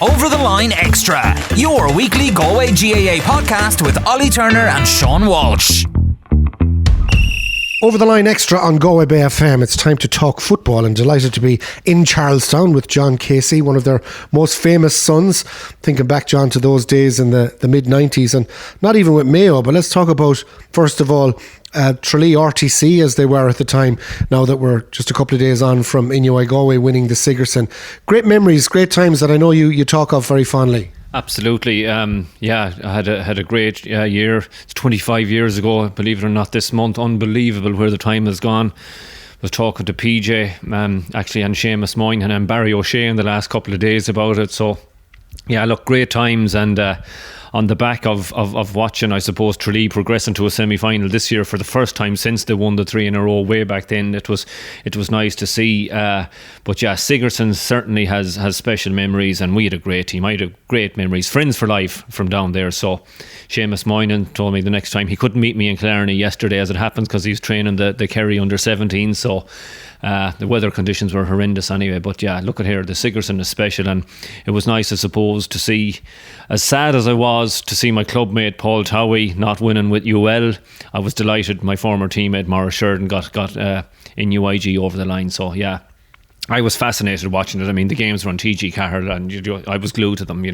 Over the Line Extra, your weekly Galway GAA podcast with Ollie Turner and Sean Walsh. Over the Line Extra on Galway Bay FM. It's time to talk football, and delighted to be in Charlestown with John Casey, one of their most famous sons. Thinking back, John, to those days in the mid-90s, and not even with Mayo, but let's talk about, first of all, Tralee RTC as they were at the time, now that we're just a couple of days on from Mayo and Galway winning the Sigerson. Great memories, great times that I know you talk of very fondly. Absolutely. I had a great year. It's 25 years ago, believe it or not, this month. Unbelievable where the time has gone. Was talking to PJ actually, and Seamus Moynihan and Barry O'Shea in the last couple of days about it. So yeah, look, great times, and on the back of watching, I suppose, Tralee progressing to a semi-final this year for the first time since they won the 3 in a row way back then. It was nice to see. But yeah, Sigerson certainly has special memories, and we had a great team. I had great memories, friends for life from down there. So Seamus Moynihan told me the next time, he couldn't meet me in Clarny yesterday as it happens because he was training the Kerry under 17. So the weather conditions were horrendous anyway. But yeah, look at here, the Sigerson is special, and it was nice, I suppose, to see, as sad as I was to see my club mate Paul Towie not winning with UL. I was delighted my former teammate Maurice Sheridan got in UIG over the line. So yeah, I was fascinated watching it. I mean, the games were on TG Cahill, and I was glued to them.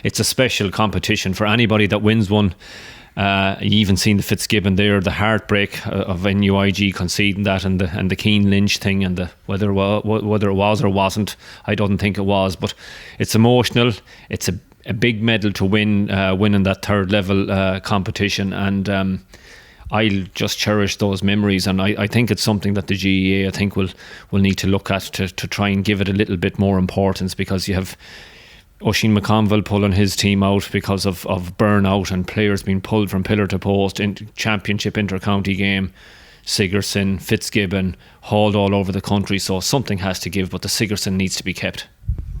It's a special competition for anybody that wins one. You even seen the Fitzgibbon there, the heartbreak of NUIG conceding that, and the Cian Lynch thing, and whether it was or wasn't, I don't think it was, but it's emotional. It's a big medal to win, winning that third level competition, and I'll just cherish those memories, and I think it's something that the GAA I think will need to look at to try and give it a little bit more importance, because you have Oisin McConville pulling his team out because of burnout, and players being pulled from pillar to post in championship inter-county game. Sigerson, Fitzgibbon, hauled all over the country, so something has to give, but the Sigerson needs to be kept.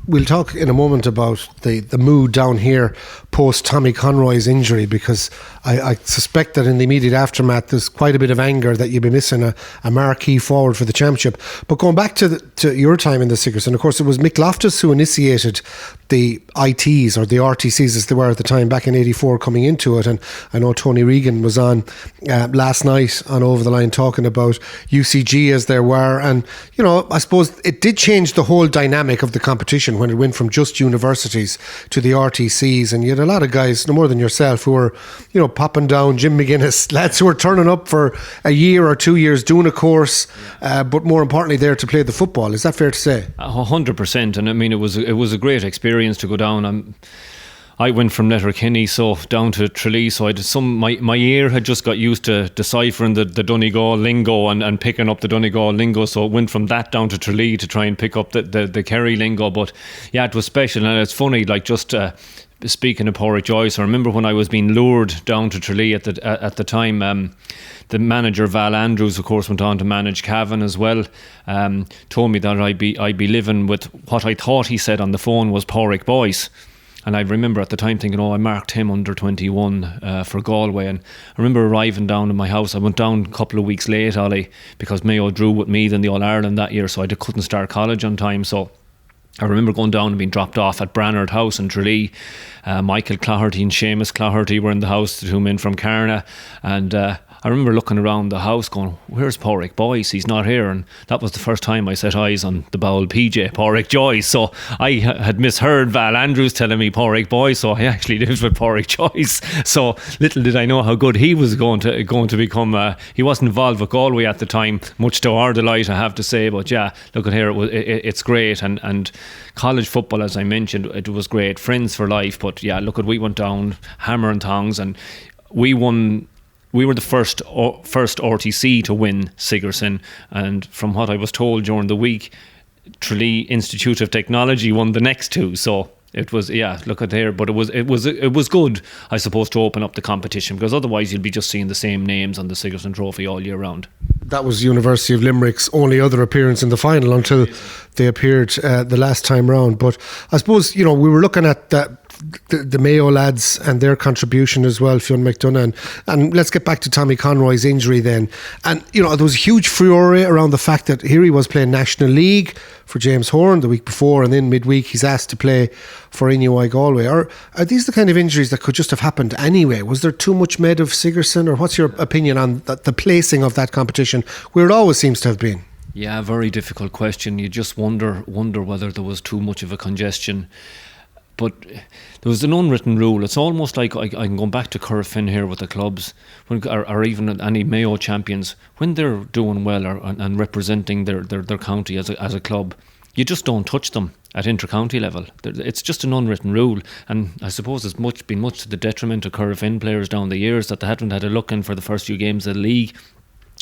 We'll talk in a moment about the mood down here post Tommy Conroy's injury, because I suspect that in the immediate aftermath there's quite a bit of anger that you'll be missing a marquee forward for the championship. But going back to your time in the Sigerson, of course it was Mick Loftus who initiated the ITs, or the RTCs as they were at the time, back in 84 coming into it. And I know Tony Regan was on last night on Over the Line talking about UCG as there were, and I suppose it did change the whole dynamic of the competition when it went from just universities to the RTCs, and you had a lot of guys, no more than yourself, who were popping down, Jim McGuinness, lads who were turning up for a year or 2 years doing a course, but more importantly there to play the football. Is that fair to say? 100%, and I mean it was a great experience to go down. I went from Letterkenny down to Tralee, so I did my ear had just got used to deciphering the Donegal lingo and picking up the Donegal lingo, so it went from that down to Tralee to try and pick up the Kerry lingo. But yeah, it was special, and it's funny, like, just speaking of Porrick Joyce, I remember when I was being lured down to Tralee at the time, the manager Val Andrews, of course, went on to manage Cavan as well, told me that I'd be living with what I thought he said on the phone was Porrick boys. And I remember at the time thinking, I marked him under 21 for Galway. And I remember arriving down in my house. I went down a couple of weeks late, Ollie, because Mayo drew with Meath in the All-Ireland that year, so I couldn't start college on time. So I remember going down and being dropped off at Brannard House in Tralee. Michael Cloherty and Seamus Cloherty were in the house, the two men from Carna. And I remember looking around the house going, where's Porrick Boyce? He's not here. And that was the first time I set eyes on the bowel PJ, Porrick Joyce. So I had misheard Val Andrews telling me Porrick Boyce, so I actually lived with Porrick Joyce. So little did I know how good he was going to become. He wasn't involved with Galway at the time, much to our delight, I have to say. But yeah, look at here, it's great. And college football, as I mentioned, it was great. Friends for life. But yeah, look at, we went down hammer and tongs, and we won. We were the first RTC to win Sigerson, and from what I was told during the week, Tralee Institute of Technology won the next two. So it was, look at there. But it was good, I suppose, to open up the competition, because otherwise you'll be just seeing the same names on the Sigerson Trophy all year round. That was University of Limerick's only other appearance in the final until they appeared the last time round. But I suppose, we were looking at that the Mayo lads and their contribution as well, Fionn McDonough. And let's get back to Tommy Conroy's injury then. And, there was a huge furore around the fact that here he was playing National League for James Horan the week before, and then midweek he's asked to play for NUI Galway. Are these the kind of injuries that could just have happened anyway? Was there too much made of Sigerson, or what's your opinion on the placing of that competition, where it always seems to have been? Yeah, very difficult question. You just wonder whether there was too much of a congestion. But there was an unwritten rule. It's almost like I'm going back to Corofin here with the clubs, or even any Mayo champions, when they're doing well and representing their county as a club, you just don't touch them at inter-county level. It's just an unwritten rule, and I suppose it's been much to the detriment of Corofin players down the years that they haven't had a look in for the first few games of the league,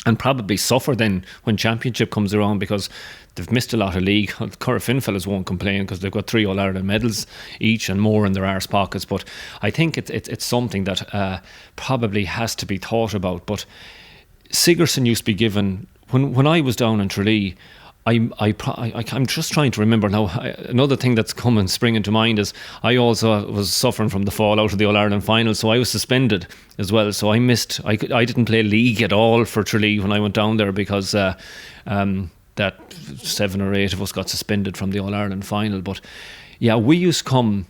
and probably suffer then when Championship comes around, because they've missed a lot of league. Corofin fellas won't complain because they've got 3 All-Ireland medals each and more in their arse pockets. But I think it's something that probably has to be thought about. But Sigerson used to be given, when I was down in Tralee, I'm just trying to remember now. Another thing that's springing to mind is I also was suffering from the fallout of the All-Ireland final, so I was suspended as well. So I missed. I didn't play league at all for Tralee when I went down there, because that 7 or 8 of us got suspended from the All-Ireland final. But yeah, we used to come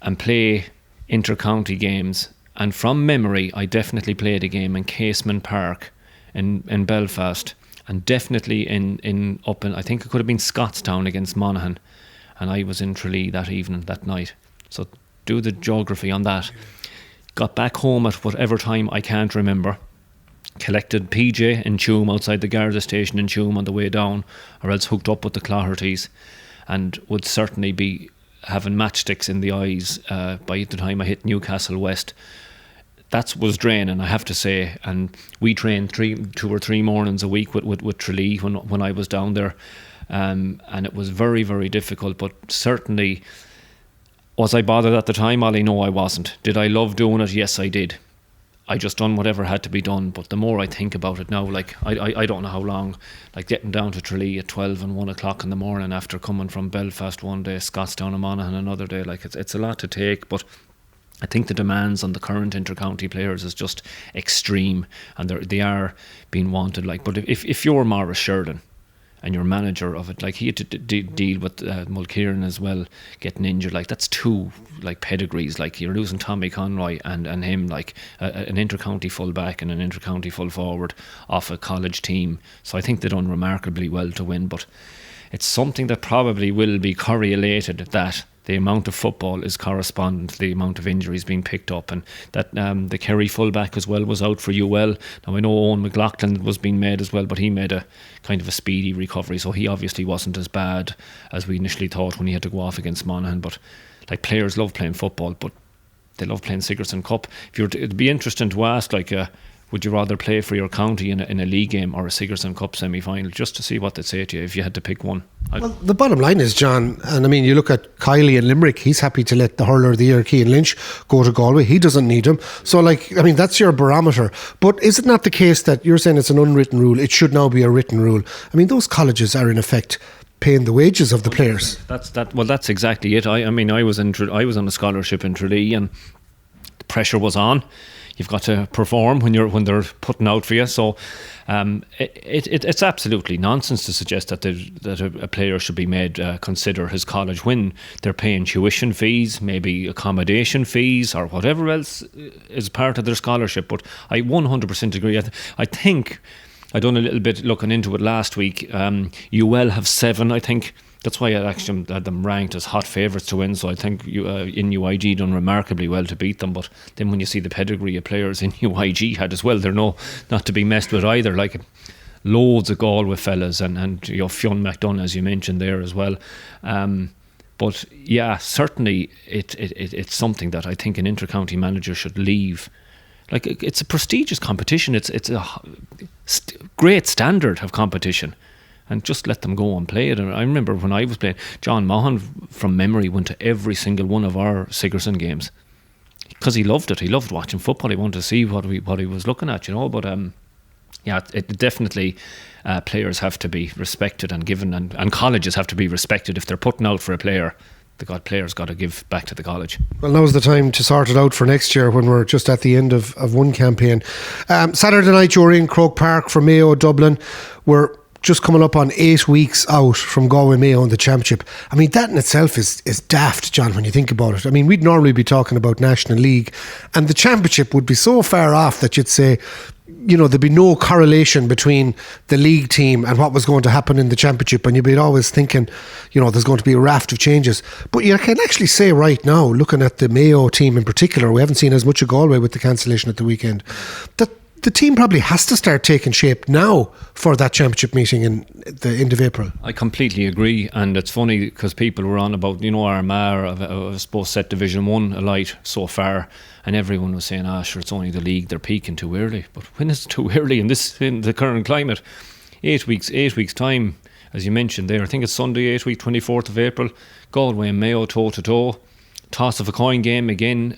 and play inter-county games, and from memory I definitely played a game in Casement Park in Belfast. And definitely in I think it could have been Scottstown against Monaghan, and I was in Tralee that night. So do the geography on that. Got back home at whatever time, I can't remember. Collected PJ in Tuam outside the Garda station in Tuam on the way down, or else hooked up with the Cloghertys, and would certainly be having matchsticks in the eyes by the time I hit Newcastle West. That was draining, I have to say, and we trained 2 or 3 mornings a week with Tralee when I was down there, and it was very, very difficult. But certainly, was I bothered at the time, Ollie? No, I wasn't. Did I love doing it? Yes, I did. I just done whatever had to be done. But the more I think about it now, like I don't know how long, like getting down to Tralee at 12 and 1 o'clock in the morning after coming from Belfast one day, Scottstown and Monaghan another day, like it's a lot to take. But I think the demands on the current inter-county players is just extreme, and they are being wanted. Like, but if you're Maurice Sheridan and you're manager of it, like he had to deal with Mulkieran as well getting injured, like that's 2 like pedigrees. Like you're losing Tommy Conroy and him, like an inter-county full back and an inter-county full forward off a college team. So I think they've done remarkably well to win, but it's something that probably will be correlated, that the amount of football is corresponding to the amount of injuries being picked up, and that the Kerry fullback as well was out for UL. Now I know Owen McLaughlin was being made as well, but he made a kind of a speedy recovery, so he obviously wasn't as bad as we initially thought when he had to go off against Monaghan. But like, players love playing football, but they love playing Sigerson Cup. It'd be interesting to ask, like, would you rather play for your county in a league game or a Sigerson Cup semi-final, just to see what they'd say to you if you had to pick one? Well, the bottom line is, John, and I mean, you look at Kiley in Limerick, he's happy to let the hurler of the year, Cian Lynch, go to Galway. He doesn't need him. So, like, I mean, that's your barometer. But is it not the case that you're saying it's an unwritten rule? It should now be a written rule. I mean, those colleges are in effect paying the wages of the players. That's exactly it. I mean, I was on a scholarship in Tralee, and the pressure was on. You've got to perform when they're putting out for you. So it's absolutely nonsense to suggest that a player should be made consider his college when they're paying tuition fees, maybe accommodation fees, or whatever else is part of their scholarship. But I 100% agree. I think I done a little bit looking into it last week. UL have 7, I think. That's why I actually had them ranked as hot favourites to win. So I think in UIG done remarkably well to beat them. But then when you see the pedigree of players in UIG had as well, they're not to be messed with either. Like, loads of Galway fellas and Fionn McDonough, as you mentioned there as well. But yeah, certainly it's something that I think an inter-county manager should leave. Like, it's a prestigious competition. It's a great standard of competition. And just let them go and play it. And I remember when I was playing, John Maughan, from memory, went to every single one of our Sigerson games because he loved it. He loved watching football. He wanted to see what he was looking at, you know. But yeah, it definitely players have to be respected and given, and colleges have to be respected. If they're putting out for a player, players got to give back to the college. Well, now's the time to sort it out for next year when we're just at the end of one campaign. Saturday night you're in Croke Park for Mayo Dublin. We're just coming up on 8 weeks out from Galway Mayo in the Championship. I mean, that in itself is daft, John, when you think about it. I mean, we'd normally be talking about National League, and the Championship would be so far off that you'd say, you know, there'd be no correlation between the league team and what was going to happen in the Championship, and you'd be always thinking, you know, there's going to be a raft of changes. But you can actually say right now, looking at the Mayo team in particular, we haven't seen as much of Galway with the cancellation at the weekend, that the team probably has to start taking shape now for that Championship meeting in the end of April. I completely agree, and it's funny because people were on about, you know, Armagh, I suppose, set Division 1 alight so far, and everyone was saying, sure, it's only the league, they're peaking too early. But when is it too early in the current climate? 8 weeks time, as you mentioned there, I think it's Sunday 8 week, 24th of April, Galway and Mayo toe to toe, toss of a coin game again,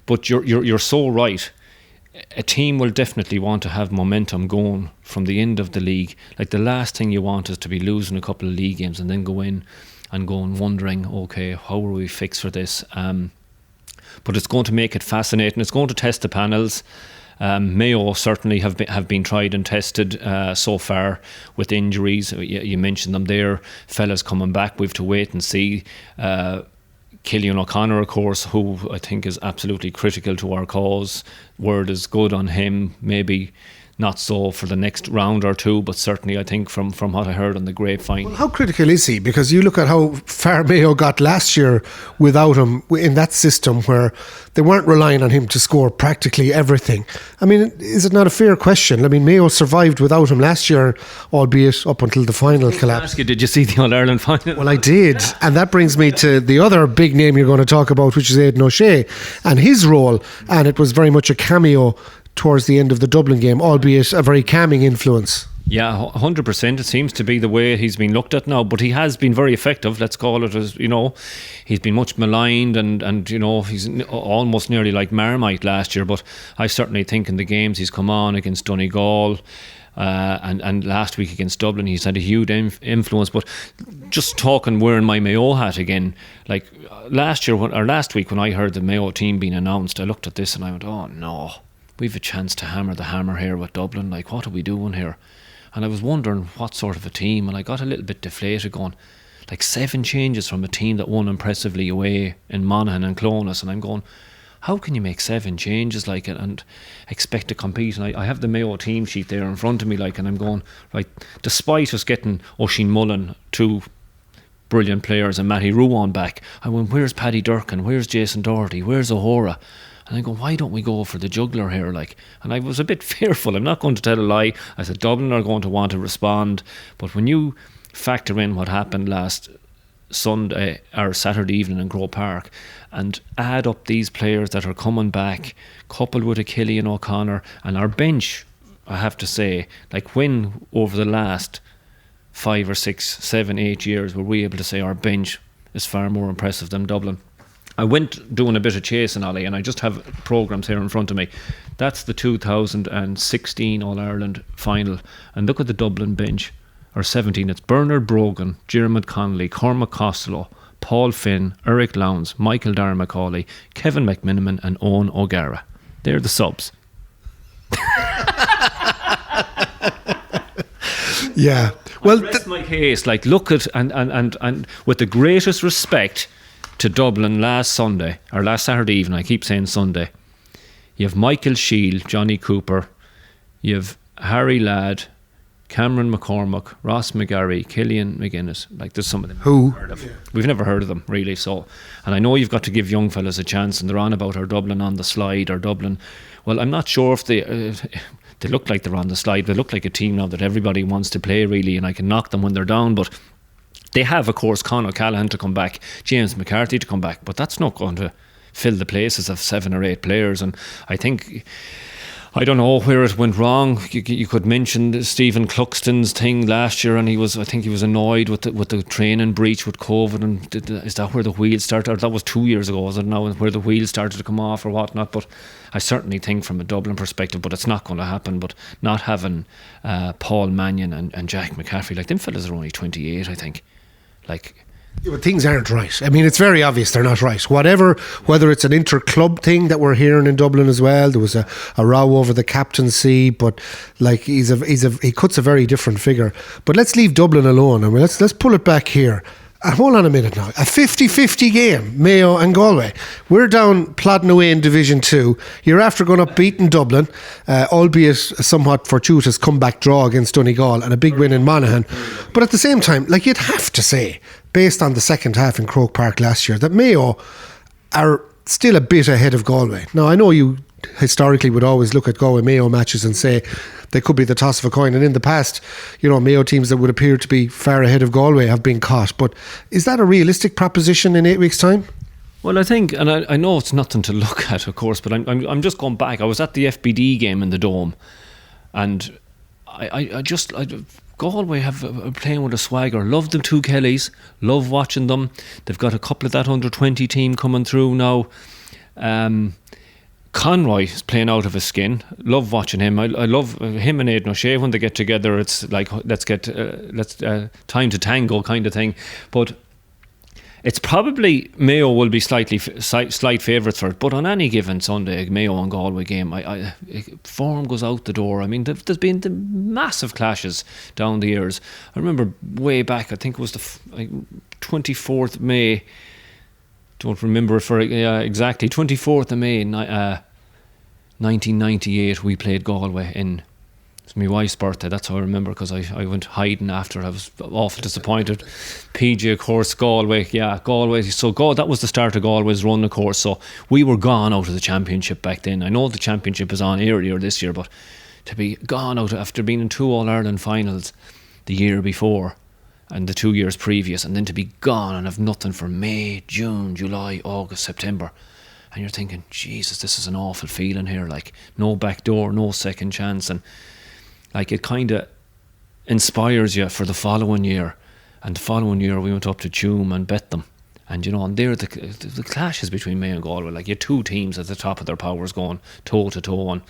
but you're so right. A team will definitely want to have momentum going from the end of the league. Like, the last thing you want is to be losing a couple of league games and then go in and wondering, okay, how are we fixed for this? But it's going to make it fascinating. It's going to test the panels. Mayo certainly have been tried and tested so far with injuries. You mentioned them there. Fellas coming back, we have to wait and see. Cian O'Connor, of course, who I think is absolutely critical to our cause. Word is good on him. Maybe not so for the next round or two, but certainly I think from what I heard on the grapevine. Well, how critical is he? Because you look at how far Mayo got last year without him in that system where they weren't relying on him to score practically everything. I mean, is it not a fair question? I mean, Mayo survived without him last year, albeit up until the final collapse. Did you see the All-Ireland final? Well, I did. And that brings me to the other big name you're going to talk about, which is Aidan O'Shea and his role. And it was very much a cameo towards the end of the Dublin game, albeit a very calming influence. Yeah, 100%. It seems to be the way he's been looked at now, but he has been very effective, let's call it, as you know. He's been much maligned and you know, he's almost nearly like Marmite last year, but I certainly think in the games he's come on against Donegal and last week against Dublin, he's had a huge influence. But just talking, wearing my Mayo hat again, like last week when I heard the Mayo team being announced, I looked at this and I went, oh no, we've a chance to hammer the hammer here with Dublin. Like, what are we doing here? And I was wondering what sort of a team, and I got a little bit deflated going, like 7 changes from a team that won impressively away in Monaghan and Clonus, and I'm going, how can you make 7 changes like it and expect to compete? And I have the Mayo team sheet there in front of me, like, and I'm going, right, despite us getting Oisin Mullen, 2 brilliant players, and Matty Ruan back, I went, where's Paddy Durkin? Where's Jason Doherty? Where's O'Hora? And I go, why don't we go for the juggler here? Like, and I was a bit fearful. I'm not going to tell a lie. I said Dublin are going to want to respond. But when you factor in what happened last Sunday or Saturday evening in Croke Park and add up these players that are coming back, coupled with a Cian O'Connor and our bench, I have to say, like, when over the last 5 or 6, 7, 8 years were we able to say our bench is far more impressive than Dublin? I went doing a bit of chasing, Ollie, and I just have programmes here in front of me. That's the 2016 All-Ireland final. And look at the Dublin bench, or 17. It's Bernard Brogan, Diarmuid Connolly, Cormac Costello, Paul Finn, Eric Lowndes, Michael Darragh Macaulay, Kevin McMiniman and Owen O'Gara. They're the subs. Yeah. Well, that's my case. Like, look at, and with the greatest respect to Dublin last Saturday evening, I keep saying Sunday, you have Michael Shield, Johnny Cooper, you have Harry Ladd, Cameron McCormack, Ross McGarry, Killian McGuinness. Like, there's some of them we've never heard of them really. So, and I know you've got to give young fellas a chance, and they're on about our Dublin on the slide, or Dublin. Well, I'm not sure if they look like they're on the slide. They look like a team now that everybody wants to play really, and I can knock them when they're down, but they have, of course, Conor O'Callaghan to come back, James McCarthy to come back, but that's not going to fill the places of 7 or 8 players. And I think, I don't know where it went wrong. You could mention Stephen Cluxton's thing last year, and I think he was annoyed with the training breach with COVID. And is that where the wheels started? Or that was 2 years ago, was it now, where the wheels started to come off or whatnot? But I certainly think from a Dublin perspective, but it's not going to happen. But not having Paul Mannion and Jack McCaffrey, like, them fellas are only 28, I think. Like, Yeah, but things aren't right. I mean, it's very obvious they're not right. Whether it's an inter-club thing that we're hearing in Dublin as well. There was a row over the captaincy, but like he cuts a very different figure. But let's leave Dublin alone. I mean, let's pull it back here. Hold on a minute now. A 50-50 game, Mayo and Galway. We're down plodding away in Division 2. You're after going up beating Dublin, albeit a somewhat fortuitous comeback draw against Donegal and a big win in Monaghan. But at the same time, like, you'd have to say, based on the second half in Croke Park last year, that Mayo are still a bit ahead of Galway. Now, I know you historically would always look at Galway-Mayo matches and say they could be the toss of a coin, and in the past, you know, Mayo teams that would appear to be far ahead of Galway have been caught. But is that a realistic proposition in 8 weeks' time? Well, I think, and I know it's nothing to look at, of course, but I'm just going back. I was at the FBD game in the Dome, and I Galway are playing with a swagger. Love the two Kellys, love watching them. They've got a couple of that under-20 team coming through now. Conroy is playing out of his skin. Love watching him. I love him and Aidan O'Shea when they get together. It's like let's time to tango kind of thing. But it's probably Mayo will be slight favourites for it. But on any given Sunday, Mayo and Galway game, form goes out the door. I mean, there's been the massive clashes down the years. I remember way back, I think it was the 24th May. Don't remember it for exactly 24th of May 1998 we played Galway in, it's my wife's birthday, that's how I remember, because I went hiding after. I was awful disappointed. PJ, of course, Galway, so that was the start of Galway's run, of course, so we were gone out of the championship back then. I know the championship is on earlier this year, but to be gone out after being in 2 All-Ireland finals the year before and the 2 years previous, and then to be gone and have nothing for May, June, July, August, September, and you're thinking, Jesus, this is an awful feeling here, like no back door, no second chance, and like it kind of inspires you for the following year. And the following year we went up to Tuam and bet them, and you know, and there the clashes between Mayo and Galway, like you had two teams at the top of their powers going toe to toe, and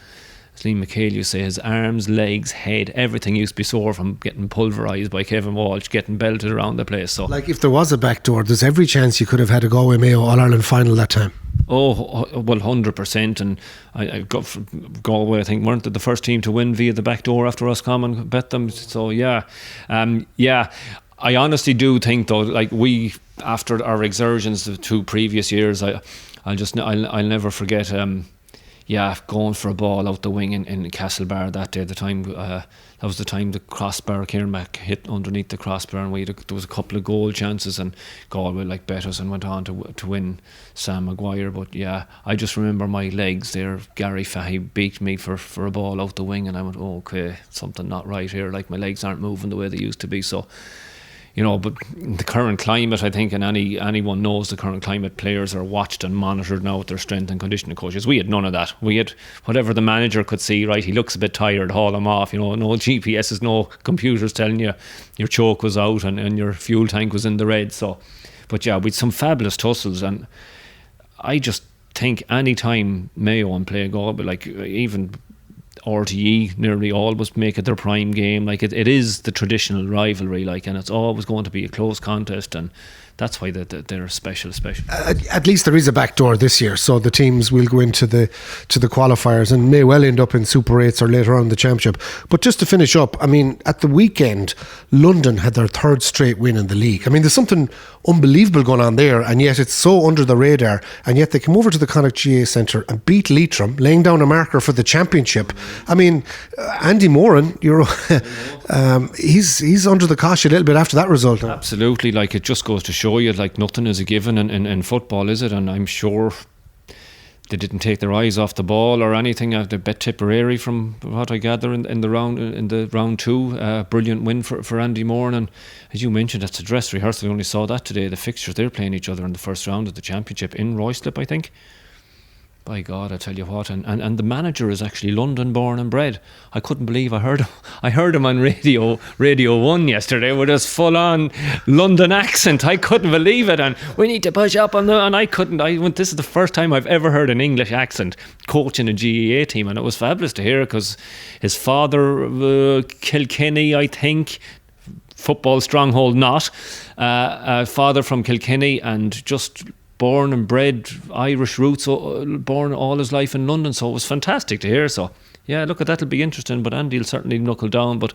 as Liam McHale used to say, his arms, legs, head, everything used to be sore from getting pulverised by Kevin Walsh, getting belted around the place. So, like, if there was a backdoor, there's every chance you could have had a Galway Mayo All-Ireland final that time. Oh, well, 100%. And I got Galway, I think, weren't they the first team to win via the back door after Roscommon bet them. So, yeah. I honestly do think, though, like we, after our exertions the 2 previous years, I'll never forget... going for a ball out the wing in Castlebar that day. That was the time the crossbar, Kieranmack hit underneath the crossbar, and there was a couple of goal chances, and Galway bet us and went on to win Sam Maguire. But yeah, I just remember my legs there. Gary Fahy beat me for a ball out the wing, and I went, oh, okay, something not right here. Like, my legs aren't moving the way they used to be. So, you know, but the current climate, I think, and anyone knows the current climate, players are watched and monitored now with their strength and conditioning coaches. We had none of that. We had whatever the manager could see, right, he looks a bit tired, haul him off, you know, no GPSs, no computers telling you your choke was out and your fuel tank was in the red. So, but yeah, with some fabulous tussles, and I just think any time Mayo and play Galway, like even RTE nearly always make it their prime game. Like it is the traditional rivalry, like, and it's always going to be a close contest, and that's why they're special. At least there is a backdoor this year, so the teams will go into the qualifiers and may well end up in Super 8s or later on in the championship. But just to finish up, I mean, at the weekend, London had their 3rd straight win in the league. I mean, there's something unbelievable going on there, and yet it's so under the radar, and yet they come over to the Connacht GAA Centre and beat Leitrim, laying down a marker for the championship. I mean, Andy Moran, he's under the cosh a little bit after that result. Absolutely, like, it just goes to show you, like, nothing is a given in football, is it? And I'm sure they didn't take their eyes off the ball or anything. They bet Tipperary, from what I gather, in the round 2. Brilliant win for Andy Moran, and as you mentioned, that's a dress rehearsal. We only saw that today. The fixtures, they're playing each other in the first round of the championship in Ruislip, I think. By God, I tell you what, and the manager is actually London born and bred. I couldn't believe I heard him on Radio 1 yesterday with his full on London accent. I couldn't believe it, and we need to push up on and I couldn't. This is the first time I've ever heard an English accent coaching a GAA team, and it was fabulous to hear, because his father, Kilkenny, I think, football stronghold not. Father from Kilkenny and just born and bred Irish roots, born all his life in London, so it was fantastic to hear. So yeah, look, that'll be interesting, but Andy will certainly knuckle down, but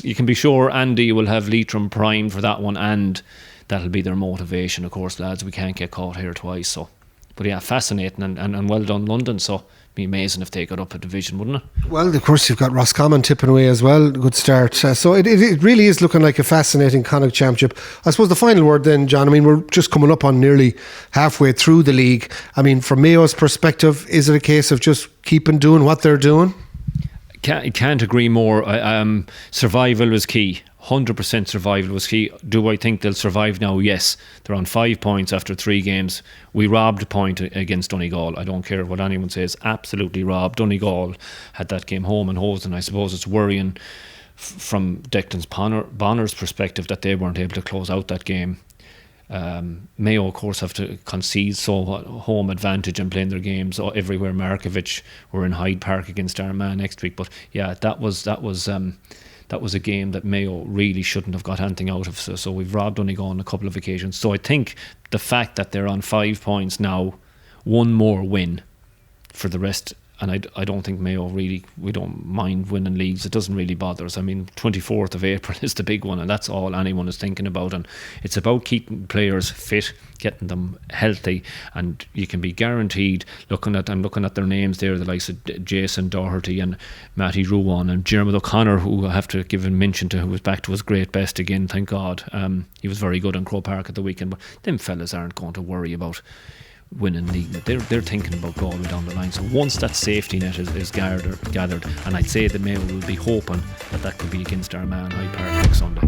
you can be sure Andy will have Leitrim primed for that one, and that'll be their motivation, of course, lads. We can't get caught here twice. So, but yeah, fascinating and well done London. So be amazing if they got up a division, wouldn't it? Well, of course, you've got Roscommon tipping away as well. Good start. So it really is looking like a fascinating Connacht Championship. I suppose the final word then, John, I mean, we're just coming up on nearly halfway through the league. I mean, from Mayo's perspective, is it a case of just keeping doing what they're doing? Can't agree more. Survival was key. 100% survival was key. Do I think they'll survive now? Yes. They're on 5 points after 3 games. We robbed a point against Donegal. I don't care what anyone says. Absolutely robbed. Donegal had that game home and hosed, and I suppose it's worrying from Declan Bonner's perspective that they weren't able to close out that game. Mayo, of course, have to concede home advantage and playing their games everywhere. Markovic were in Hyde Park against Armagh next week, but yeah, that was a game that Mayo really shouldn't have got anything out of. So we've robbed Donegal on a couple of occasions. So I think the fact that they're on 5 points now, one more win for the rest. And I don't think Mayo really, we don't mind winning leagues. It doesn't really bother us. I mean, 24th of April is the big one, and that's all anyone is thinking about. And it's about keeping players fit, getting them healthy, and you can be guaranteed, looking at their names there, the likes of Jason Doherty and Matty Ruan and Jeremy O'Connor, who I have to give a mention to, who was back to his great best again, thank God. He was very good in Croke Park at the weekend, but them fellas aren't going to worry about winning league. They're thinking about Galway down the line. So once that safety net is gathered, and I'd say the Mayo will be hoping that could be against Armagh and Hyde Park next Sunday.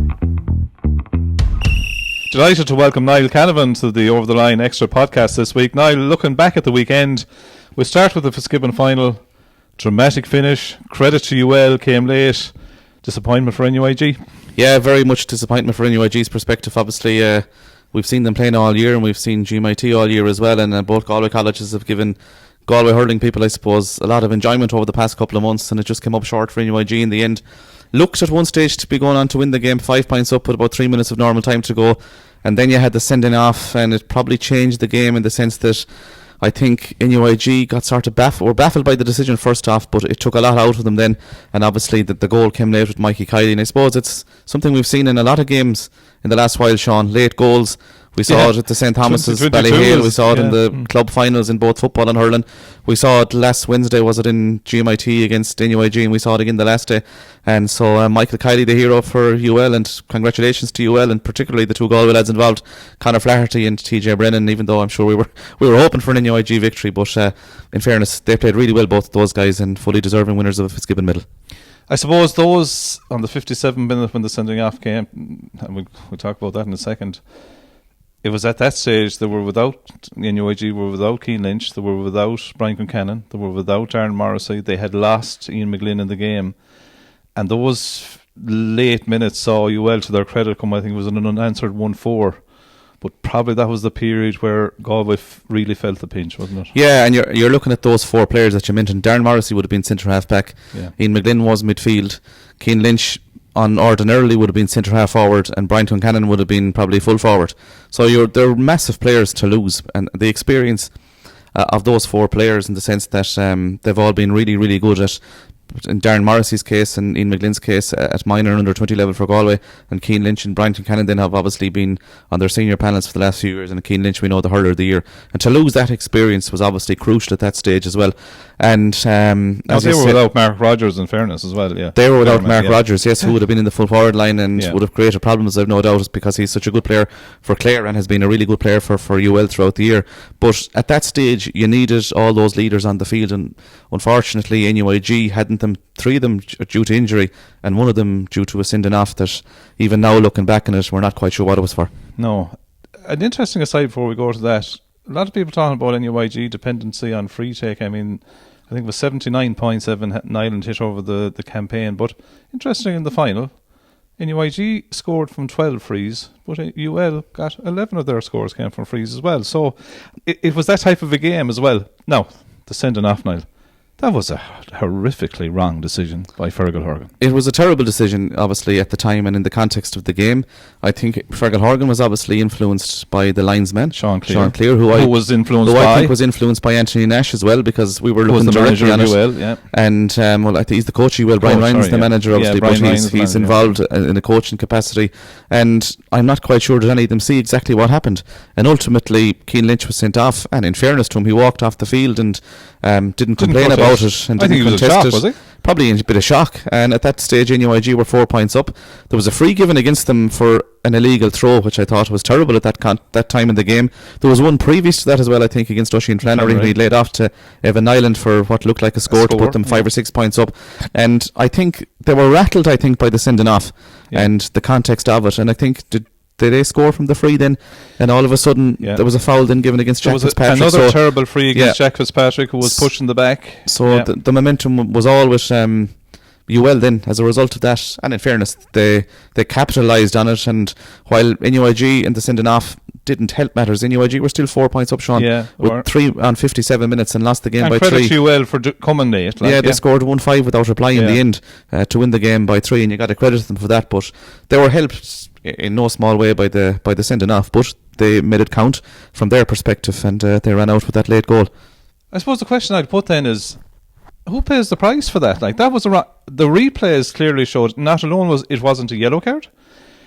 Delighted to welcome Niall Canavan to the Over the Line Extra podcast this week. Niall, looking back at the weekend, we start with the Fitzgibbon Final. Dramatic finish. Credit to UL, came late. Disappointment for NUIG? Yeah, very much disappointment for NUIG's perspective. Obviously, we've seen them playing all year, and we've seen GMIT all year as well, and both Galway colleges have given Galway hurling people, I suppose, a lot of enjoyment over the past couple of months, and it just came up short for NUIG in the end. Looked at one stage to be going on to win the game, 5 points up with about 3 minutes of normal time to go, and then you had the sending off, and it probably changed the game in the sense that I think NUIG got sort of baffled by the decision first off, but it took a lot out of them then, and obviously the goal came late with Mikey Kiley, and I suppose it's something we've seen in a lot of games in the last while, Sean. Late goals. We saw it at the St Thomas's, Ballyhale. We saw it in the club finals in both football and hurling. We saw it last Wednesday, was it in GMIT against NUIG, and we saw it again the last day. And so Michael Kiley, the hero for UL, and congratulations to UL, and particularly the 2 Galway lads involved, Conor Flaherty and TJ Brennan, even though I'm sure we were hoping for an NUIG victory, but in fairness, they played really well, both of those guys, and fully deserving winners of a Fitzgibbon medal. I suppose those on the 57th minute when the sending off came, and we'll talk about that in a second, it was at that stage they were without NUIG, were without Cian Lynch, they were without Brian Concannon, they were without Darren Morrissey, they had lost Ian McGlynn in the game, and those late minutes saw UL, to their credit, come, I think it was an unanswered 1-4, but probably that was the period where Galway really felt the pinch, wasn't it? Yeah, and you're looking at those 4 players that you mentioned. Darren Morrissey would have been centre half back, Ian McGlynn was midfield, Cian Lynch ordinarily would have been centre half forward, and Brian Concannon would have been probably full forward. So they're massive players to lose, and the experience of those 4 players, in the sense that they've all been really, really good at, in Darren Morrissey's case and Ian McGlynn's case, at minor and under 20 level for Galway, and Cian Lynch and Brian Concannon then have obviously been on their senior panels for the last few years, and Cian Lynch, we know, the hurler of the year, and to lose that experience was obviously crucial at that stage as well. And as they were without Mark Rogers, in fairness, as well. Yeah, they were without Mark Rogers, yes, who would have been in the full forward line and would have created problems, I've no doubt, because he's such a good player for Clare and has been a really good player for UL throughout the year. But at that stage you needed all those leaders on the field, and unfortunately NUIG hadn't them. 3 of them due to injury, and 1 of them due to a sending off that even now, looking back on it, we're not quite sure what it was for. No. An interesting aside before we go to that, a lot of people talking about NUIG dependency on free take. I mean, I think it was 79.7 Nyland hit over the campaign, but interesting, in the final NUIG scored from 12 frees, but UL got 11 of their scores came from frees as well. So it was that type of a game as well. Now, the sending off, Niall, That was a horrifically wrong decision by Fergal Horgan. It was a terrible decision, obviously, at the time and in the context of the game. I think Fergal Horgan was obviously influenced by the linesman, Sean Cleere, who I think was influenced by Anthony Nash as well, because we were looking directly on it. Yeah. And I think he's the coach. Brian Ryan's the manager, obviously, but he's involved in a coaching capacity. And I'm not quite sure that any of them see exactly what happened. And ultimately, Cian Lynch was sent off. And in fairness to him, he walked off the field and didn't complain about it and didn't contest it. Was he? Probably in a bit of shock. And at that stage, NUIG were 4 points up. There was a free given against them for an illegal throw, which I thought was terrible at that time in the game. There was one previous to that as well, I think, against Oisin Flannery. Right. He'd laid off to Evan Nyland for what looked like a score to put them 5 or 6 points up. And I think they were rattled, by the sending off and the context of it. And I think did they score from the free then? And all of a sudden, there was a foul then given against Jack Fitzpatrick. Another terrible free against Jack Fitzpatrick, who was pushing the back. So the momentum was all with UL then as a result of that. And in fairness, they capitalised on it. And while NUIG and the sending off didn't help matters, NUIG were still 4 points up, Sean, with 3 on 57 minutes and lost the game by 3. And credit UL for coming late. They scored 1-5 without reply in the end to win the game by 3, and you got to credit them for that. But they were helped in no small way by the sending off, but they made it count from their perspective, and they ran out with that late goal. I suppose the question I'd put then is, who pays the price for that? That was the replays clearly showed. Not alone it wasn't a yellow card.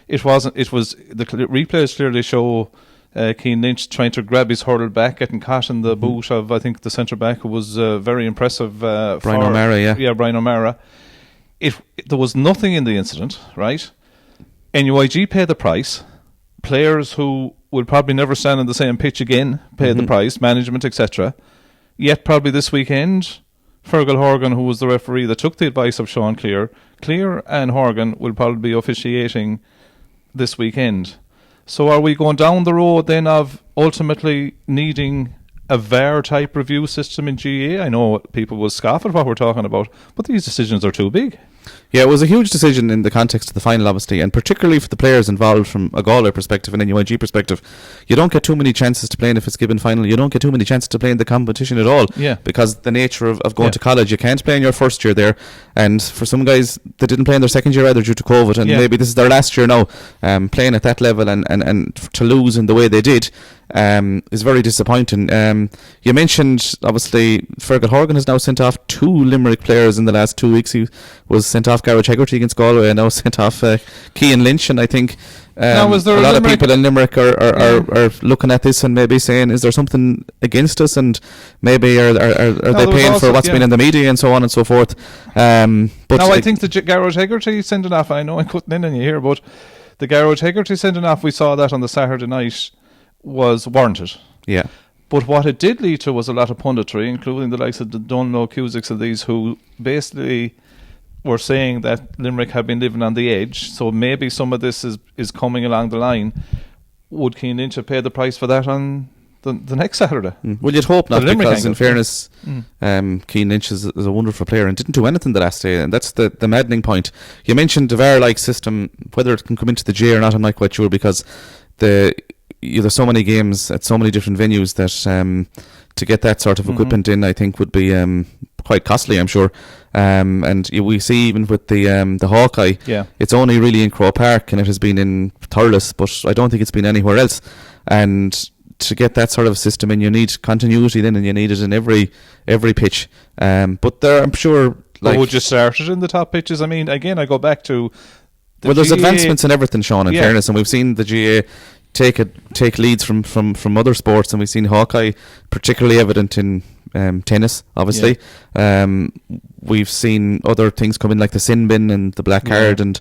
The replays clearly show Cian Lynch trying to grab his hurl back, getting caught in the boot of, I think, the centre back, who was very impressive. Brian O'Mara, Brian O'Mara. There was nothing in the incident, right? NUIG paid the price. Players who will probably never stand on the same pitch again paid the price, management, etc. Yet probably this weekend, Fergal Horgan, who was the referee that took the advice of Sean Cleere and Horgan will probably be officiating this weekend. So are we going down the road then of ultimately needing a VAR type review system in GAA? I know people will scoff at what we're talking about, but these decisions are too big. Yeah, it was a huge decision in the context of the final, obviously, and particularly for the players involved from a Galway perspective and a NUIG perspective. You don't get too many chances to play in a Fitzgibbon Final. You don't get too many chances to play in the competition at all. Yeah. Because the nature of going to college, you can't play in your first year there. And for some guys, they didn't play in their second year either due to COVID, and maybe this is their last year now playing at that level, and to lose in the way they did is very disappointing. You mentioned, obviously, Fergal Horgan has now sent off 2 Limerick players in the last 2 weeks. He was sent off Garage Hegarty against Galway, and now sent off Cian Lynch, and I think a lot of people in Limerick are looking at this and maybe saying, is there something against us, and maybe are they paying for what's been in the media and so on and so forth. But I think the Garage Hegarty sending off, I know I'm cutting in on you here, but the Garage Hegarty sending off, we saw that on the Saturday night, was warranted. Yeah. But what it did lead to was a lot of punditry, including the likes of the Dunlo Cusicks of these, who basically were saying that Limerick had been living on the edge. So maybe some of this is coming along the line. Would Cian Lynch have paid the price for that on the next Saturday? Well, you'd hope not, because in fairness, Cian Lynch is a wonderful player and didn't do anything the last day, and that's the maddening point. You mentioned the VAR-like system, whether it can come into the GA or not, I'm not quite sure, because there's so many games at so many different venues that to get that sort of equipment in, I think, would be quite costly, I'm sure. And we see even with the Hawkeye, it's only really in Croke Park, and it has been in Thurles, but I don't think it's been anywhere else. And to get that sort of system in, you need continuity then, and you need it in every pitch. But there, I'm sure. Would you start it in the top pitches? I mean, again, I go back to there's GA advancements in everything, Sean, in fairness, and we've seen the GA take leads from other sports, and we've seen Hawkeye particularly evident in tennis, obviously. We've seen other things come in, like the sin bin and the black card, and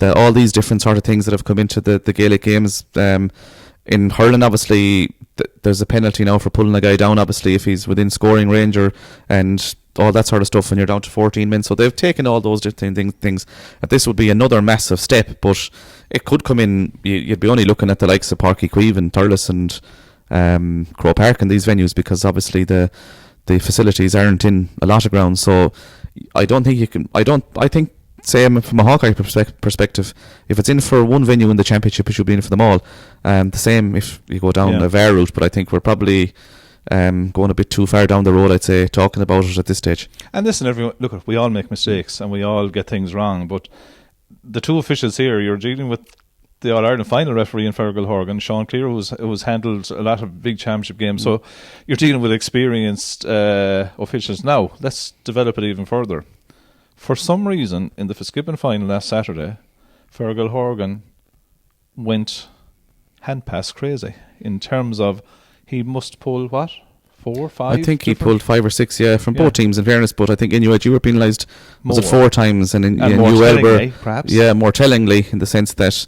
all these different sort of things that have come into the Gaelic games. In hurling, obviously, there's a penalty now for pulling a guy down, obviously, if he's within scoring range, and all that sort of stuff, and you're down to 14 men. So they've taken all those different things. This would be another massive step, but it could come in. You'd be only looking at the likes of Páirc Uí Chaoimh and Thurles and Croke Park and these venues, because obviously the facilities aren't in a lot of grounds. So I don't think you can. I think, same from a Hawkeye perspective, if it's in for one venue in the championship, it should be in for them all. The same if you go down a VAR route, but I think we're probably going a bit too far down the road, I'd say, talking about it at this stage. And listen, everyone, look, we all make mistakes and we all get things wrong, but the two officials here, you're dealing with the All-Ireland final referee in Fergal Horgan, Sean Clear, who's handled a lot of big championship games, so you're dealing with experienced officials. Now, let's develop it even further. For some reason, in the Fitzgibbon Final last Saturday, Fergal Horgan went handpass crazy in terms of he must pull, 4, 5? I think he pulled 5 or 6, from both teams, in fairness, but I think NUIG were penalised, was it 4 times, and more UL tellingly, were, perhaps? Yeah, more tellingly, in the sense that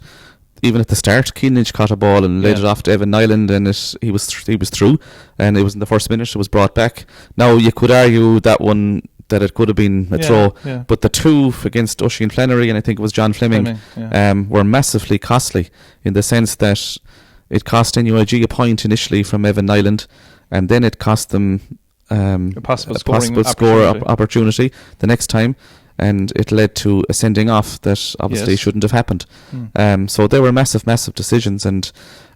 even at the start, Cian Lynch caught a ball and laid it off to Evan Nyland, and he was through, and it was in the first minute, it was brought back. Now, you could argue that it could have been a throw, but the 2 against Oisin Flannery, and I think it was John Fleming, were massively costly, in the sense that it cost NUIG a point initially from Evan Nyland, and then it cost them a possible score opportunity the next time, and it led to a sending off that obviously shouldn't have happened. So they were massive decisions, and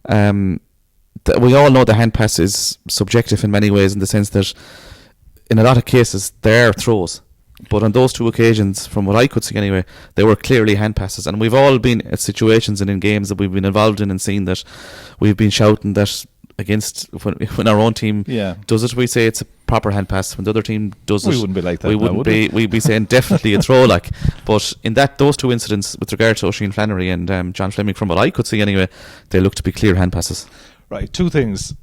we all know the hand pass is subjective in many ways, in the sense that in a lot of cases they are throws, but on those 2 occasions, from what I could see anyway, they were clearly hand passes. And we've all been at situations and in games that we've been involved in and seen that we've been shouting that against when our own team does it, we say it's a proper hand pass. When the other team does it, we wouldn't be like that. We'd be saying definitely a throw. But in those 2 incidents with regard to Oisin Flannery and John Fleming, from what I could see anyway, they look to be clear hand passes. Right, 2 things.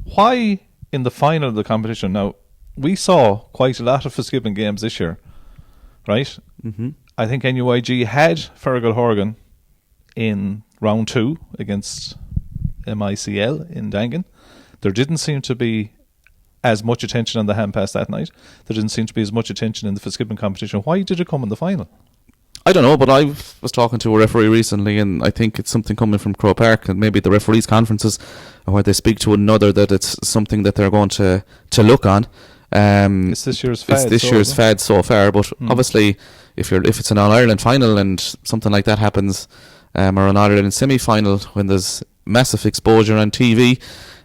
Why in the final of the competition? Now, we saw quite a lot of Fitzgibbon games this year, right? Mm-hmm. I think NUIG had Fergal Horgan in round 2 against MICL in Dangan. There didn't seem to be as much attention on the hand pass that night. There didn't seem to be as much attention in the Fitzgibbon competition. Why did it come in the final? I don't know, but I was talking to a referee recently, and I think it's something coming from Croke Park, and maybe the referees' conferences where they speak to one another, that it's something that they're going to look on. It's this year's fad so far, but obviously if it's an All-Ireland final and something like that happens, or an All-Ireland semi-final, when there's massive exposure on TV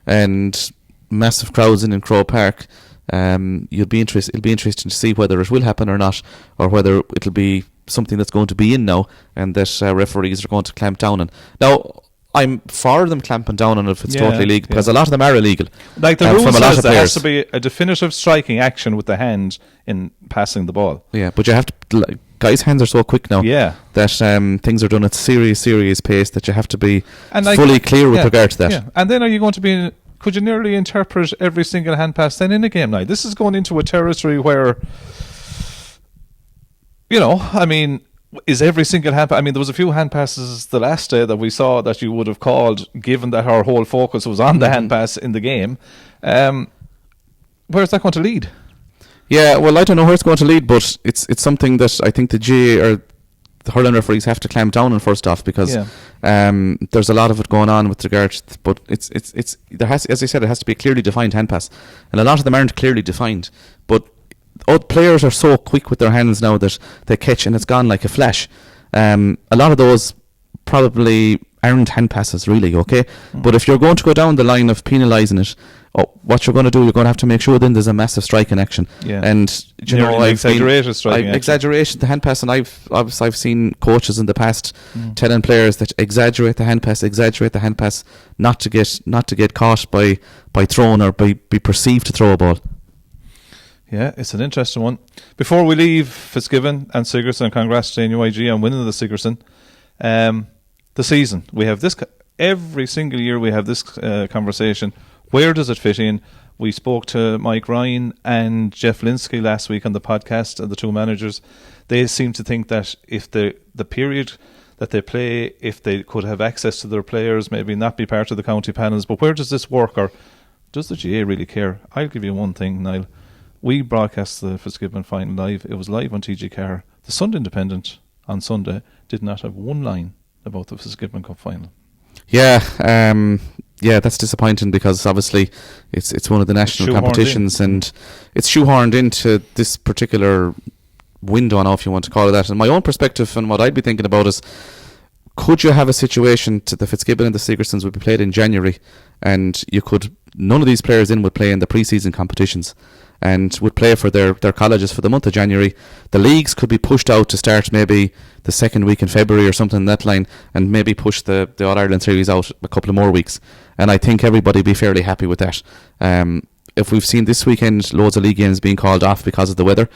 and massive crowds in Croke Park, it'll be interesting to see whether it will happen or not, or whether it'll be something that's going to be in now, and that referees are going to clamp down on. Now, I'm for them clamping down on it if it's totally legal, because a lot of them are illegal. Like the rule says, there has to be a definitive striking action with the hand in passing the ball. Yeah, but you have to. Guys' hands are so quick now that things are done at serious pace, that you have to be fully clear with regard to that. Yeah. And then are you going to be? Could you nearly interpret every single hand pass then in a game now? This is going into a territory where, I mean, is every single hand pass? I mean, there was a few hand passes the last day that we saw that you would have called, given that our whole focus was on the hand pass in the game. Where's that going to lead? Yeah, well, I don't know where it's going to lead, but it's something that I think the GA or the hurling referees have to clamp down on first off, because there's a lot of it going on with regard to, but it's there has, as I said, it has to be a clearly defined hand pass, and a lot of them aren't clearly defined. But players are so quick with their hands now that they catch and it's gone like a flash. A lot of those probably aren't hand passes really, okay? But if you're going to go down the line of penalising it, what you're going to do, you're going to have to make sure then there's a massive striking action. And exaggeration the hand pass, and I've seen coaches in the past telling players that exaggerate the hand pass, not to get caught by throwing or be perceived to throw a ball. Yeah, it's an interesting one. Before we leave Fitzgibbon and Sigerson, congrats to NUIG on winning the Sigerson. The season, we have this every single year. We have this conversation. Where does it fit in? We spoke to Mike Ryan and Jeff Linsky last week on the podcast, the two managers. They seem to think that if the period that they play, if they could have access to their players, maybe not be part of the county panels. But where does this work, or does the GA really care? I'll give you one thing, Niall. We broadcast the Fitzgibbon Final live. It was live on TG Car. The Sunday Independent on Sunday did not have one line about the Fitzgibbon Cup Final. Yeah, that's disappointing, because obviously it's one of the national competitions, and it's shoehorned into this particular window, I don't know if you want to call it that. And my own perspective and what I'd be thinking about is, could you have a situation to the Fitzgibbon and the Sigersons would be played in January, and you could none of these players in would play in the pre-season competitions and would play for their colleges for the month of January. The leagues could be pushed out to start maybe the second week in February or something in that line, and maybe push the All-Ireland series out a couple of more weeks. And I think everybody would be fairly happy with that. If we've seen this weekend loads of league games being called off because of the weather,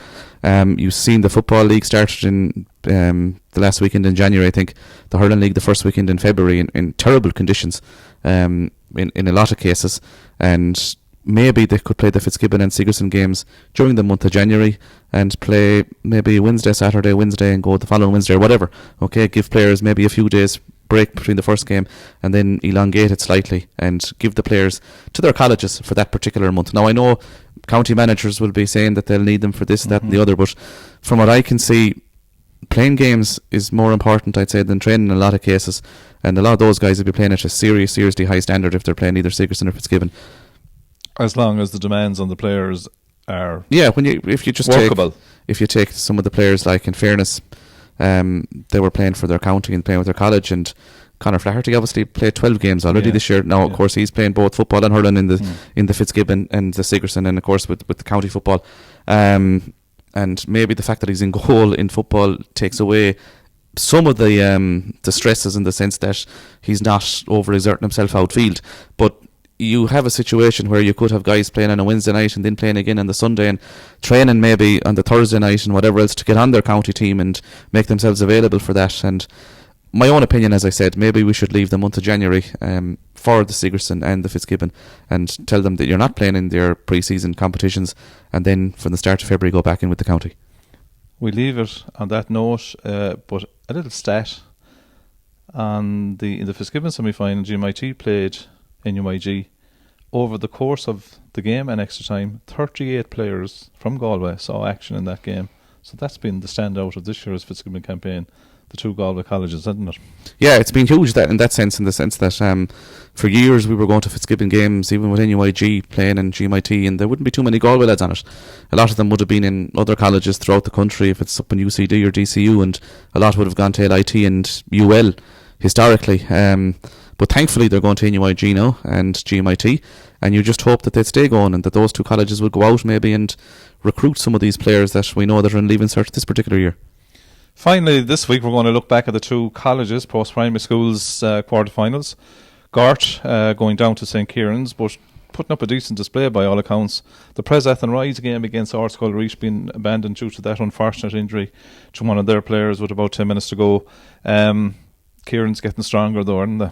you've seen the Football League started in the last weekend in January, I think, the Hurling League the first weekend in February in terrible conditions in a lot of cases, and maybe they could play the Fitzgibbon and Sigerson games during the month of January and play maybe Wednesday, Saturday, Wednesday, and go the following Wednesday or whatever. Okay, give players maybe a few days break between the first game and then elongate it slightly and give the players to their colleges for that particular month. Now, I know county managers will be saying that they'll need them for this, that and the other, but from what I can see, playing games is more important, I'd say, than training in a lot of cases, and a lot of those guys will be playing at a seriously high standard if they're playing either Sigerson or Fitzgibbon. As long as the demands on the players are if you just workable. If you take some of the players, like, in fairness, they were playing for their county and playing with their college, and Conor Flaherty obviously played 12 games already this year. Now, of course, he's playing both football and hurling in the Fitzgibbon and the Sigerson, and of course with the county football. And maybe the fact that he's in goal in football takes away some of the stresses, in the sense that he's not overexerting himself outfield. But you have a situation where you could have guys playing on a Wednesday night and then playing again on the Sunday and training maybe on the Thursday night and whatever else to get on their county team and make themselves available for that. And my own opinion, as I said, maybe we should leave the month of January for the Sigerson and the Fitzgibbon and tell them that you're not playing in their pre-season competitions, and then from the start of February go back in with the county. We leave it on that note, but a little stat. In the Fitzgibbon semi-final, GMIT played NUIG. Over the course of the game and extra time, 38 players from Galway saw action in that game. So that's been the standout of this year's Fitzgibbon campaign, the two Galway colleges, hasn't it? Yeah, it's been huge in the sense that for years we were going to Fitzgibbon games, even with NUIG playing in GMIT, and there wouldn't be too many Galway lads on it. A lot of them would have been in other colleges throughout the country, if it's up in UCD or DCU, and a lot would have gone to LIT and UL historically. But thankfully they're going to NUIG now and GMIT, and you just hope that they'd stay going and that those two colleges would go out maybe and recruit some of these players that we know that are in leaving cert this particular year. Finally, this week we're going to look back at the two colleges, post-primary schools quarter-finals. Gort going down to St. Kieran's, but putting up a decent display by all accounts. The Pres Athenry's game against Ardscoil Reach being abandoned due to that unfortunate injury to one of their players with about 10 minutes to go. Kieran's getting stronger though, aren't they?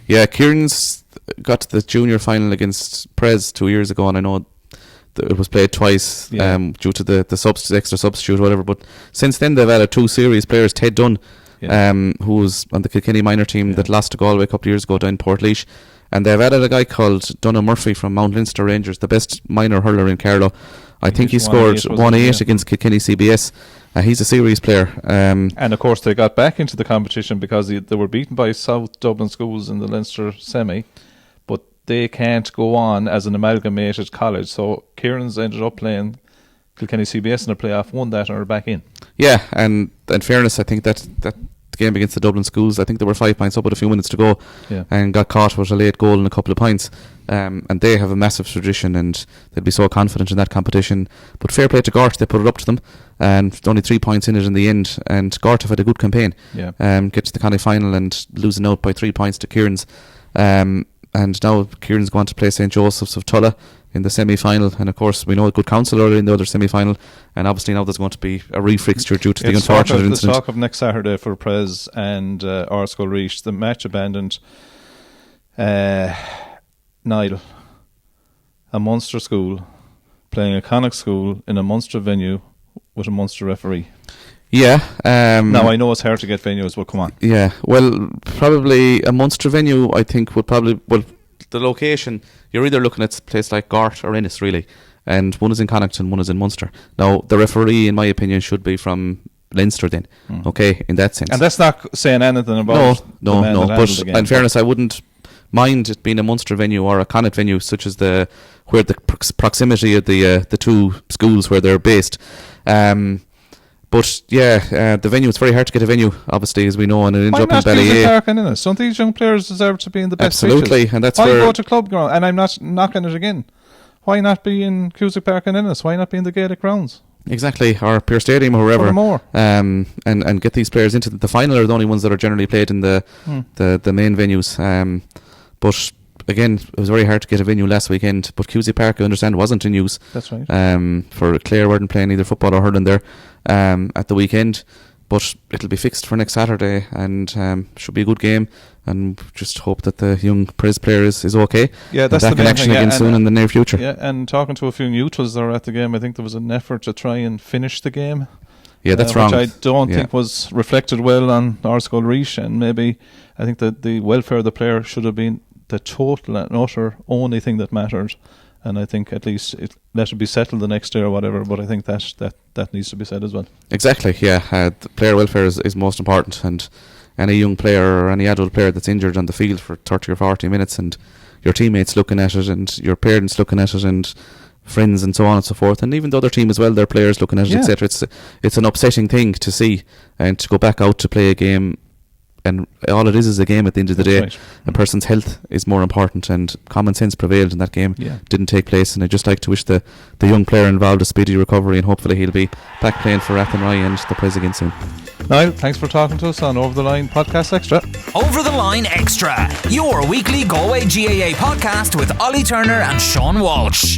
Yeah, Kieran's got to the junior final against Pres 2 years ago, and I know it was played twice due to the extra substitute or whatever, but since then they've added two serious players. Ted Dunn, who was on the Kilkenny minor team that lost to Galway a couple of years ago down Portlaoise, and they've added a guy called Donagh Murphy from Mount Leinster Rangers, the best minor hurler in Carlow. I think he scored 1-8 against Kilkenny CBS. He's a serious player. And of course they got back into the competition because they were beaten by South Dublin schools in the Leinster semi, but they can't go on as an amalgamated college. So Kieran's ended up playing Kilkenny CBS in a playoff, won that, and are back in. Yeah, and in fairness, I think that game against the Dublin schools, I think they were 5 points up with a few minutes to go, and got caught with a late goal and a couple of points. And they have a massive tradition, and they'd be so confident in that competition. But fair play to Gort, they put it up to them, and only 3 points in it in the end. And Gort have had a good campaign. Get to the Connacht final and losing out by 3 points to Kieran's. And now Kieran's going to play St. Joseph's of Tulla in the semi-final, and of course we know a good council earlier in the other semi-final, and obviously now there's going to be a refixture due to the unfortunate incident. The talk of next Saturday for Pres and Ardscoil Reach, the match abandoned. Niall, a Munster school playing a Connacht school in a Munster venue with a Munster referee. Yeah. Now I know it's hard to get venues, but come on. Yeah, well, probably a Munster venue, I think, would probably, the location, you're either looking at a place like Gort or Ennis, really, and one is in Connacht and one is in Munster. Now, the referee, in my opinion, should be from Leinster then, okay, in that sense. And that's not saying anything about No, but in fairness, I wouldn't mind it being a Munster venue or a Connacht venue, such as where the proximity of the two schools where they're based. But yeah, the venue, it's very hard to get a venue, obviously, as we know, and it ends Why up in not Ballyea. Park and Innes? Don't these young players deserve to be in the best Absolutely, pitches? and that's why where... go to club ground? And I'm not knocking it again. Why not be in Cusack Park and Innes? Why not be in the Gaelic grounds? Exactly, or Pure Stadium or wherever. More. And get these players into the final are the only ones that are generally played in the main venues. But again, it was very hard to get a venue last weekend. But Cusack Park, I understand, wasn't in use. That's right. For Clare weren't playing either football or hurling there at the weekend. But it'll be fixed for next Saturday, and should be a good game. And just hope that the young Prez player is okay. Yeah, that's back the in main action thing, again soon in the near future. Yeah, and talking to a few neutrals that were at the game, I think there was an effort to try and finish the game. Yeah, that's wrong. Which I don't think was reflected well on our Skull Reach, and maybe I think that the welfare of the player should have been the total and utter only thing that mattered. And I think at least let it be settled the next day or whatever. But I think that needs to be said as well. Exactly, yeah. The player welfare is most important, and any young player or any adult player that's injured on the field for 30 or 40 minutes, and your teammates looking at it, and your parents looking at it, and friends and so on and so forth, and even the other team as well, their players looking at it, etc. It's an upsetting thing to see, and to go back out to play a game, and all it is a game at the end of the day. Right. A person's health is more important, and common sense prevailed in that game. Didn't take place, and I'd just like to wish the young player involved a speedy recovery, and hopefully he'll be back playing for Athenry and the Prez again soon. Niall, thanks for talking to us on Over the Line Podcast Extra. Over the Line Extra, your weekly Galway GAA podcast with Ollie Turner and Sean Walsh.